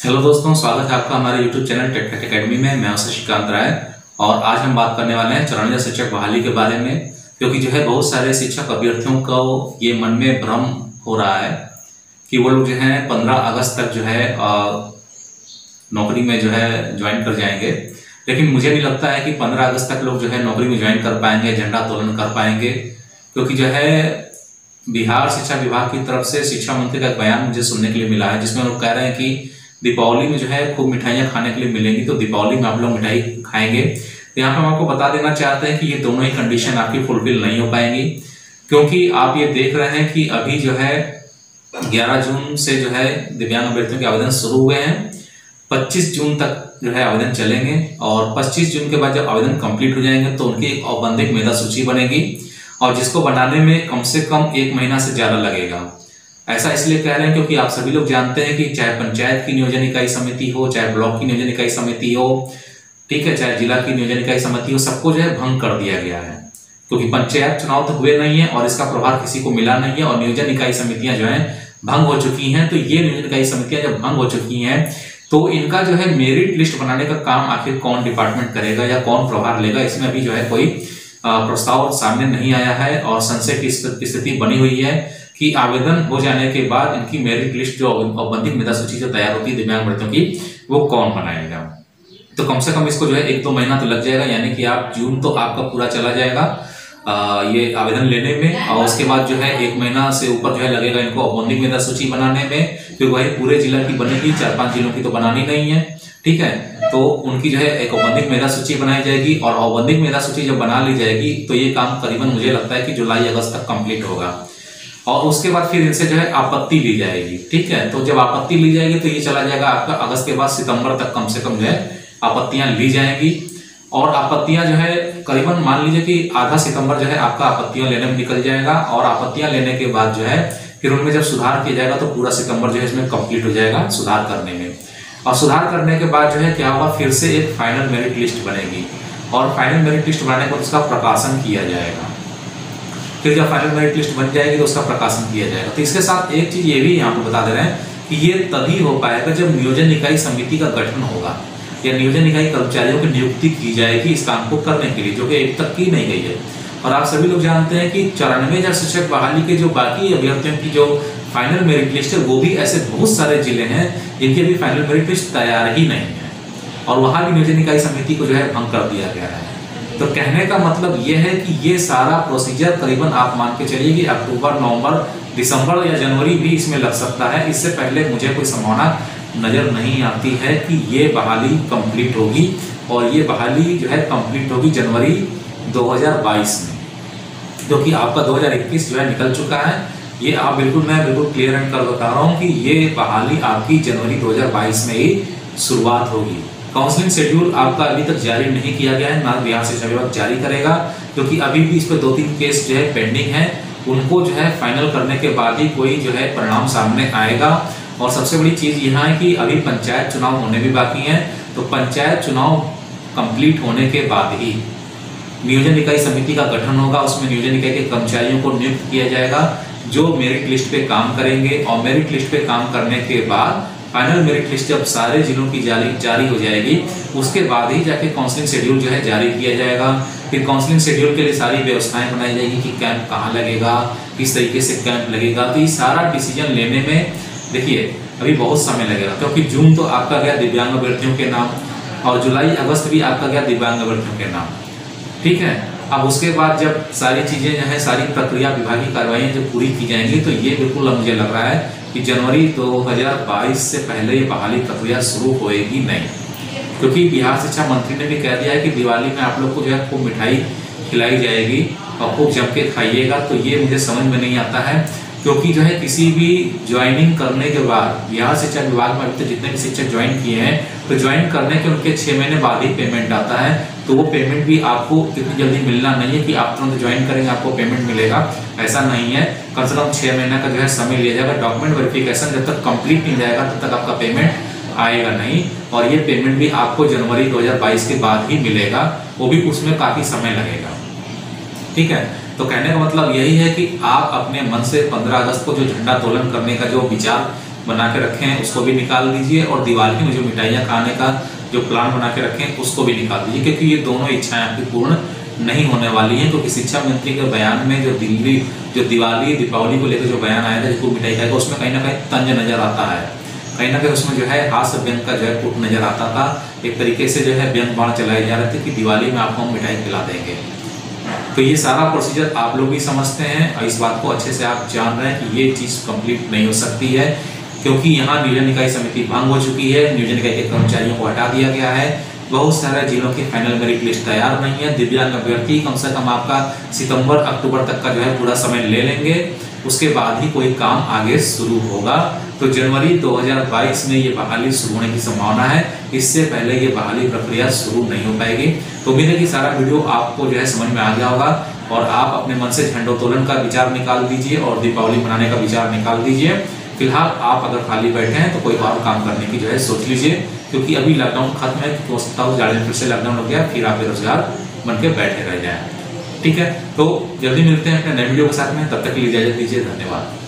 Hello दोस्तों, स्वागत है आपका हमारे YouTube चैनल टेक एकेडमी में। मैं हूं शशिकांत राय और आज हम बात करने वाले हैं चरणीय शिक्षक बहाली के बारे में। क्योंकि जो है बहुत सारे शिक्षक अभ्यर्थियों को ये मन में भ्रम हो रहा है कि वो लोग जो है 15 अगस्त तक जो है नौकरी में जो है ज्वाइन कर जाएंगे। लेकिन मुझे नहीं लगता है कि 15 अगस्त तक लोग जो है नौकरी में ज्वाइन कर पाएंगे, झंडा तोलन कर पाएंगे। क्योंकि जो है बिहार शिक्षा विभाग की तरफ से शिक्षा मंत्री का एक बयान मुझे सुनने के लिए मिला है, जिसमें लोग कह रहे हैं कि दीपावली में जो है खूब मिठाइयाँ खाने के लिए मिलेंगी, तो दीपावली में आप लोग मिठाई खाएंगे। तो यहाँ पे हम आपको बता देना चाहते हैं कि ये दोनों ही कंडीशन आपकी फुलफिल नहीं हो पाएंगी। क्योंकि आप ये देख रहे हैं कि अभी जो है 11 जून से जो है दिव्यांग अभ्यर्थियों के आवेदन शुरू हुए हैं। 25 जून तक जो है आवेदन चलेंगे और 25 जून के बाद जब आवेदन कंप्लीट हो जाएंगे तो उनकी एक औपबंधिक मेधा सूची बनेगी और जिसको बनाने में कम से कम 1 महीना से ज्यादा लगेगा। ऐसा इसलिए कह रहे हैं क्योंकि आप सभी लोग जानते हैं कि चाहे पंचायत की नियोजन इकाई समिति हो, चाहे ब्लॉक की नियोजन इकाई समिति हो, ठीक है, चाहे जिला की नियोजन इकाई समिति हो, सबको जो है भंग कर दिया गया है। क्योंकि पंचायत चुनाव तो हुए नहीं है और इसका प्रभाव किसी को मिला नहीं है और नियोजन इकाई समितियां जो है भंग हो चुकी हैं। तो ये नियोजन इकाई समितियां जब भंग हो चुकी हैं तो इनका जो है मेरिट लिस्ट बनाने का काम आखिर कौन डिपार्टमेंट करेगा या कौन प्रभार लेगा, इसमें अभी जो है कोई प्रस्ताव सामने नहीं आया है। और संशय की स्थिति बनी हुई है कि आवेदन हो जाने के बाद इनकी मेरिट लिस्ट जो औपबंधिक मेधा सूची जो तैयार होती है दिव्यांग अभ्यर्थियों की, वो कौन बनाएगा। तो कम से कम इसको जो है 1-2 महीना तो लग जाएगा, यानी कि आप जून तो आपका पूरा चला जाएगा ये आवेदन लेने में। और उसके बाद जो है 1 महीना से ऊपर जो है लगेगा इनको औपबंधिक मेधा सूची बनाने में, क्योंकि वही पूरे जिला की बनेगी, 4-5 जिलों की तो बनानी नहीं है, ठीक है। तो उनकी जो है एक औपबंधिक मेधा सूची बनाई जाएगी और औपबंधिक मेधा सूची जब बना ली जाएगी तो ये काम करीबन मुझे लगता है कि जुलाई अगस्त तक कंप्लीट होगा। और उसके बाद फिर इनसे जो है आपत्ति ली जाएगी, ठीक है। तो जब आपत्ति ली जाएगी तो ये चला जाएगा आपका अगस्त के बाद सितंबर तक कम से कम जो है आपत्तियां ली जाएंगी। और आपत्तियां जो है करीबन मान लीजिए कि आधा सितंबर जो है आपका आपत्तियां लेने में निकल जाएगा और आपत्तियां लेने के बाद जो है फिर उनमें जब सुधार किया जाएगा तो पूरा सितंबर जो है इसमें कंप्लीट हो जाएगा सुधार करने में। और सुधार करने के बाद जो है क्या होगा, फिर से एक फाइनल मेरिट लिस्ट बनेगी और फाइनल मेरिट लिस्ट बनाने के बाद उसका प्रकाशन किया जाएगा। फिर जब फाइनल मेरिट लिस्ट बन जाएगी तो उसका प्रकाशन किया जाएगा। तो इसके साथ एक चीज ये भी यहाँ पे बता दे रहे हैं कि ये तभी हो पाएगा जब नियोजन इकाई समिति का गठन होगा या नियोजन इकाई कर्मचारियों की नियुक्ति की जाएगी इस काम को करने के लिए, जो कि अब तक की नहीं गई है। और आप सभी लोग जानते हैं कि 94,000 शिक्षक बहाली के जो बाकी अभ्यर्थियों की जो फाइनल मेरिट लिस्ट है वो भी ऐसे बहुत सारे जिले हैं जिनकी अभी फाइनल मेरिट लिस्ट तैयार ही नहीं है और वहां भी नियोजन इकाई समिति को जो है भंग कर दिया गया है। तो कहने का मतलब यह है कि ये सारा प्रोसीजर करीबन आप मान के चलिए कि अक्टूबर, नवंबर, दिसंबर या जनवरी भी इसमें लग सकता है। इससे पहले मुझे कोई संभावना नजर नहीं आती है कि ये बहाली कंप्लीट होगी और ये बहाली जो है कंप्लीट होगी जनवरी 2022 में, क्योंकि आपका 2021 जो है निकल चुका है। ये आप मैं बिल्कुल क्लियर एंड कर बता रहा हूँ कि ये बहाली आपकी जनवरी 2022 में ही शुरुआत होगी। काउंसलिंग शेड्यूल आपका अभी तक जारी नहीं किया गया है, ना बिहार शिक्षा विभाग जारी करेगा, क्योंकि अभी भी इस पर 2-3 केस जो है पेंडिंग है। उनको जो है फाइनल करने के बाद ही कोई जो है परिणाम सामने आएगा। और सबसे बड़ी चीज यहाँ है कि अभी पंचायत चुनाव होने भी बाकी हैं, तो पंचायत चुनाव कंप्लीट होने के बाद ही नियोजन इकाई समिति का गठन होगा। उसमें नियोजन इकाई के कर्मचारियों को नियुक्त किया जाएगा जो मेरिट लिस्ट पे काम करेंगे और मेरिट लिस्ट पे काम करने के बाद फाइनल मेरिट लिस्ट जब सारे जिलों की जारी हो जाएगी उसके बाद ही जाके काउंसलिंग शेड्यूल जो है जारी किया जाएगा। फिर काउंसलिंग शेड्यूल के लिए सारी व्यवस्थाएं बनाई जाएगी कि कैंप कहाँ लगेगा, किस तरीके से कैंप लगेगा। तो ये सारा डिसीजन लेने में देखिए अभी बहुत समय लगेगा, क्योंकि जून तो आपका गया दिव्यांग अभ्यर्थियों के नाम और जुलाई अगस्त भी आपका गया दिव्यांग अभ्यर्थियों के नाम, ठीक है। अब उसके बाद जब सारी चीजें जो है सारी प्रक्रिया विभागीय कार्रवाई जब पूरी की जाएंगी तो ये बिल्कुल मुझे लग रहा है कि जनवरी 2022 से पहले ये बहाली प्रक्रिया शुरू होएगी नहीं। क्योंकि बिहार शिक्षा मंत्री ने भी कह दिया है कि दिवाली में आप लोग को जो है खूब मिठाई खिलाई जाएगी और खूब जम के खाइएगा। तो ये मुझे समझ में नहीं आता है, क्योंकि जो है किसी भी ज्वाइनिंग करने के बाद बिहार शिक्षा विभाग में अभी तक जितने भी शिक्षक ज्वाइन किए हैं तो ज्वाइन करने के उनके 6 महीने बाद ही पेमेंट आता है। तो वो पेमेंट भी आपको इतनी जल्दी मिलना नहीं है कि आप तुरंत ज्वाइन करेंगे आपको पेमेंट मिलेगा, ऐसा नहीं है। कम से कम 6 महीने का जो है समय लिया जाएगा। डॉक्यूमेंट वेरिफिकेशन जब तक कंप्लीट नहीं जाएगा तब तक आपका पेमेंट आएगा नहीं और ये पेमेंट भी आपको जनवरी 2022 के बाद ही मिलेगा, वो भी उसमें काफी समय लगेगा, ठीक है। तो कहने का मतलब यही है कि आप अपने मन से 15 अगस्त को जो झंडा तोलन करने का जो विचार बना के रखे हैं उसको भी निकाल दीजिए, और दिवाली में जो मिठाइयाँ खाने का जो प्लान बना के रखे हैं उसको भी निकाल दीजिए, क्योंकि ये दोनों इच्छाएं आपकी पूर्ण नहीं होने वाली हैं। क्योंकि शिक्षा मंत्री के बयान में जो दिवाली दीपावली को लेकर जो बयान आया था जिसको मिठाई खाएगा, उसमें कहीं ना कहीं तंज नजर आता है, कहीं ना कहीं उसमें जो है हास्य व्यंग का जो है पुट नजर आता था। एक तरीके से जो है व्यंग बाण चलाए जा रहे थे कि दिवाली में आपको हम मिठाई खिला देंगे। तो ये सारा प्रोसीजर आप लोग भी समझते हैं और इस बात को अच्छे से आप जान रहे हैं कि ये चीज़ कंप्लीट नहीं हो सकती है, क्योंकि यहाँ नियोजन इकाई समिति भंग हो चुकी है, नियोजन इकाई के कर्मचारियों को हटा दिया गया है, बहुत सारे जिलों की फाइनल मेरिट लिस्ट तैयार नहीं है। दिव्यांग अभ्यर्थी कम से कम आपका सितंबर अक्टूबर तक का जो है पूरा समय ले लेंगे, उसके बाद ही कोई काम आगे शुरू होगा। तो जनवरी 2022 में ये बहाली शुरू होने की संभावना है, इससे पहले ये बहाली प्रक्रिया शुरू नहीं हो पाएगी। तो उम्मीद है कि सारा वीडियो आपको जो है समझ में आ गया होगा और आप अपने मन से झंडोत्तोलन का विचार निकाल दीजिए और दीपावली मनाने का विचार निकाल दीजिए। फिलहाल आप अगर खाली बैठे हैं तो कोई और काम करने की जो है सोच लीजिए, क्योंकि अभी लॉकडाउन खत्म है, हो सकता है जाड़े में फिर से लॉकडाउन हो गया, फिर आप बेरोजगार बन के बैठे रह जाए। ठीक है, तो जल्दी मिलते हैं अपने नए वीडियो के साथ में, तब तक के लिए इजाजत दीजिए, धन्यवाद।